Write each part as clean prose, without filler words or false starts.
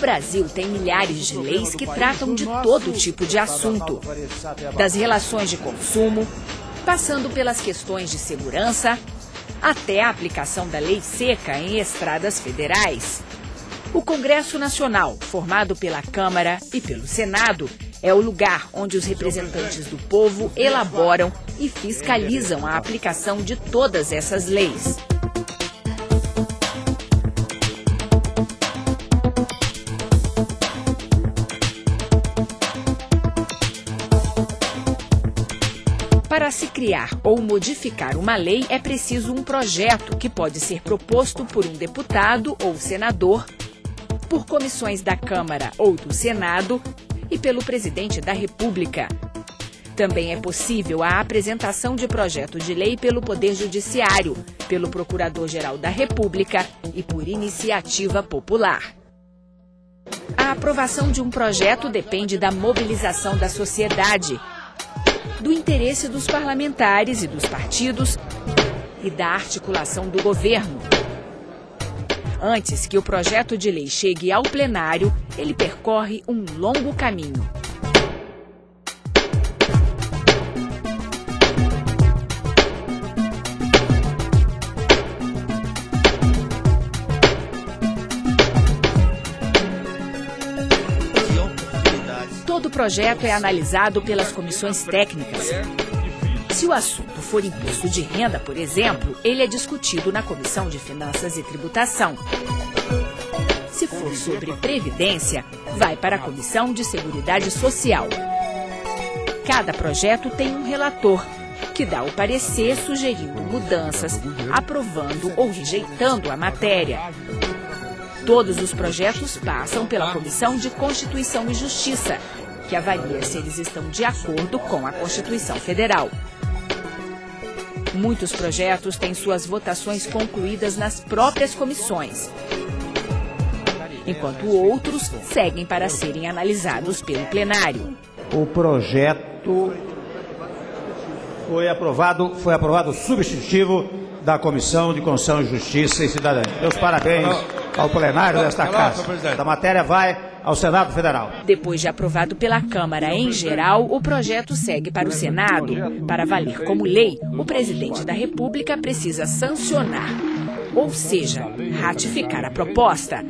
Brasil tem milhares de leis que tratam de todo tipo de assunto, das relações de consumo, passando pelas questões de segurança, até a aplicação da lei seca em estradas federais. O Congresso Nacional, formado pela Câmara e pelo Senado, é o lugar onde os representantes do povo elaboram e fiscalizam a aplicação de todas essas leis. Para se criar ou modificar uma lei, é preciso um projeto que pode ser proposto por um deputado ou senador, por comissões da Câmara ou do Senado e pelo presidente da República. Também é possível a apresentação de projeto de lei pelo Poder Judiciário, pelo Procurador-Geral da República e por iniciativa popular. A aprovação de um projeto depende da mobilização da sociedade, do interesse dos parlamentares e dos partidos e da articulação do governo. Antes que o projeto de lei chegue ao plenário, ele percorre um longo caminho. Todo projeto é analisado pelas comissões técnicas. Se o assunto for imposto de renda, por exemplo, ele é discutido na Comissão de Finanças e Tributação. Se for sobre Previdência, vai para a Comissão de Seguridade Social. Cada projeto tem um relator, que dá o parecer sugerindo mudanças, aprovando ou rejeitando a matéria. Todos os projetos passam pela Comissão de Constituição e Justiça, que avalia se eles estão de acordo com a Constituição Federal. Muitos projetos têm suas votações concluídas nas próprias comissões, enquanto outros seguem para serem analisados pelo plenário. O projeto foi aprovado substitutivo da Comissão de Constituição, Justiça e Cidadania. Meus parabéns ao plenário desta casa. A matéria vai ao Senado Federal. Depois de aprovado pela Câmara em geral, o projeto segue para o Senado. Para valer como lei, o presidente da República precisa sancionar, ou seja, ratificar a proposta.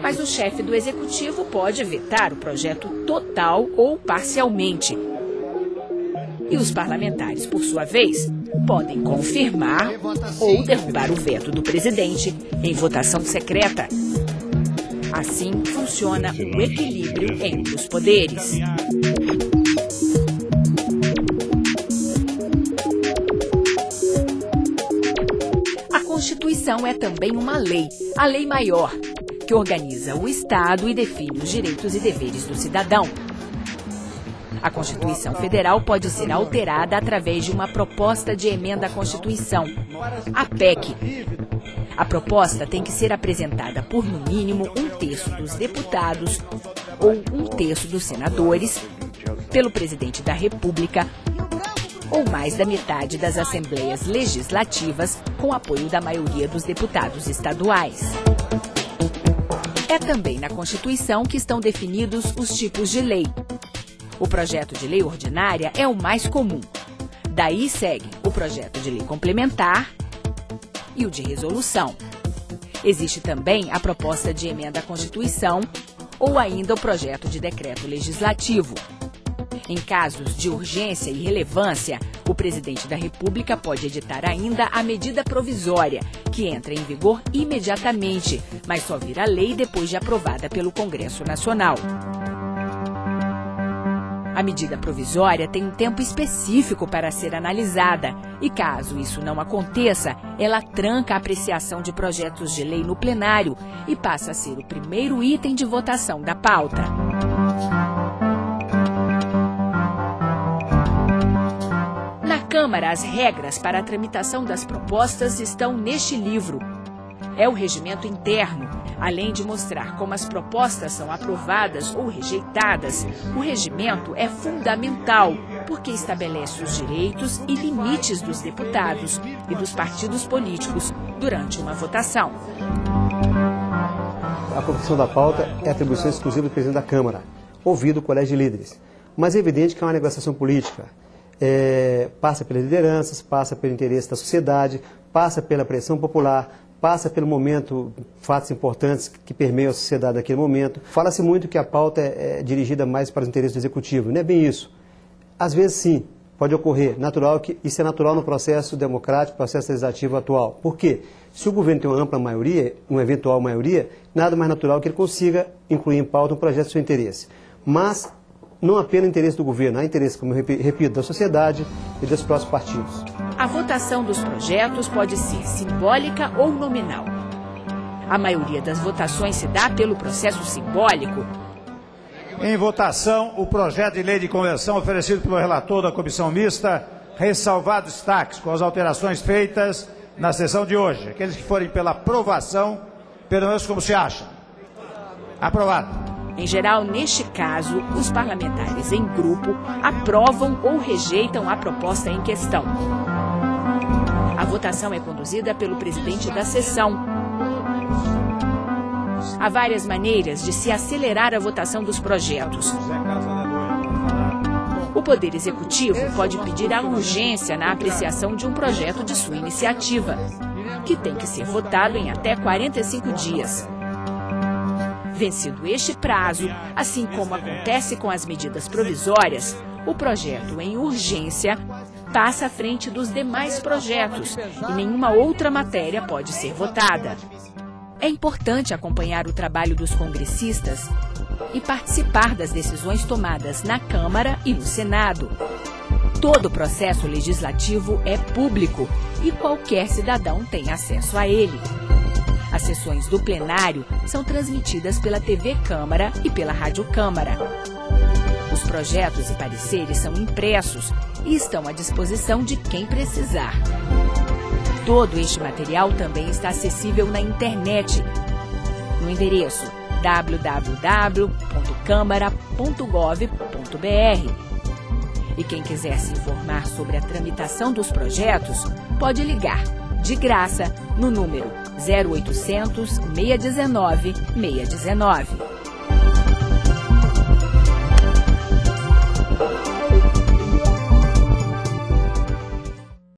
Mas o chefe do Executivo pode vetar o projeto total ou parcialmente. E os parlamentares, por sua vez, podem confirmar ou derrubar o veto do presidente em votação secreta. Assim funciona o equilíbrio entre os poderes. A Constituição é também uma lei, a lei maior, que organiza o Estado e define os direitos e deveres do cidadão. A Constituição Federal pode ser alterada através de uma proposta de emenda à Constituição, a PEC. A proposta tem que ser apresentada por, no mínimo, 1/3 dos deputados ou 1/3 dos senadores, pelo presidente da República, ou mais da metade das assembleias legislativas, com apoio da maioria dos deputados estaduais. É também na Constituição que estão definidos os tipos de lei. O projeto de lei ordinária é o mais comum. Daí segue o projeto de lei complementar e o de resolução. Existe também a proposta de emenda à Constituição ou ainda o projeto de decreto legislativo. Em casos de urgência e relevância, o presidente da República pode editar ainda a medida provisória, que entra em vigor imediatamente, mas só vira lei depois de aprovada pelo Congresso Nacional. A medida provisória tem um tempo específico para ser analisada e, caso isso não aconteça, ela tranca a apreciação de projetos de lei no plenário e passa a ser o primeiro item de votação da pauta. Na Câmara, as regras para a tramitação das propostas estão neste livro. É o regimento interno. Além de mostrar como as propostas são aprovadas ou rejeitadas, o regimento é fundamental, porque estabelece os direitos e limites dos deputados e dos partidos políticos durante uma votação. A confecção da pauta é atribuição exclusiva do presidente da Câmara, ouvido o colégio de líderes. Mas é evidente que é uma negociação política. Passa pelas lideranças, passa pelo interesse da sociedade, passa pela pressão popular, passa pelo momento, fatos importantes que permeiam a sociedade naquele momento. Fala-se muito que a pauta é dirigida mais para os interesses do executivo. Não é bem isso. Às vezes, sim, pode ocorrer. Isso é natural no processo democrático, processo legislativo atual. Por quê? Se o governo tem uma ampla maioria, uma eventual maioria, nada mais natural que ele consiga incluir em pauta um projeto de seu interesse. Mas não apenas o interesse do governo, há interesse, como eu repito, da sociedade e dos próprios partidos. A votação dos projetos pode ser simbólica ou nominal. A maioria das votações se dá pelo processo simbólico. Em votação, o projeto de lei de conversão oferecido pelo relator da comissão mista, ressalvado destaques com as alterações feitas na sessão de hoje. Aqueles que forem pela aprovação, permaneçam como se acham. Aprovado. Em geral, neste caso, os parlamentares em grupo aprovam ou rejeitam a proposta em questão. A votação é conduzida pelo presidente da sessão. Há várias maneiras de se acelerar a votação dos projetos. O Poder Executivo pode pedir a urgência na apreciação de um projeto de sua iniciativa, que tem que ser votado em até 45 dias. Vencido este prazo, assim como acontece com as medidas provisórias, o projeto em urgência passa à frente dos demais projetos e nenhuma outra matéria pode ser votada. É importante acompanhar o trabalho dos congressistas e participar das decisões tomadas na Câmara e no Senado. Todo o processo legislativo é público e qualquer cidadão tem acesso a ele. As sessões do plenário são transmitidas pela TV Câmara e pela Rádio Câmara. Os projetos e pareceres são impressos e estão à disposição de quem precisar. Todo este material também está acessível na internet, no endereço www.câmara.gov.br. E quem quiser se informar sobre a tramitação dos projetos, pode ligar de graça no número 0800 619 619.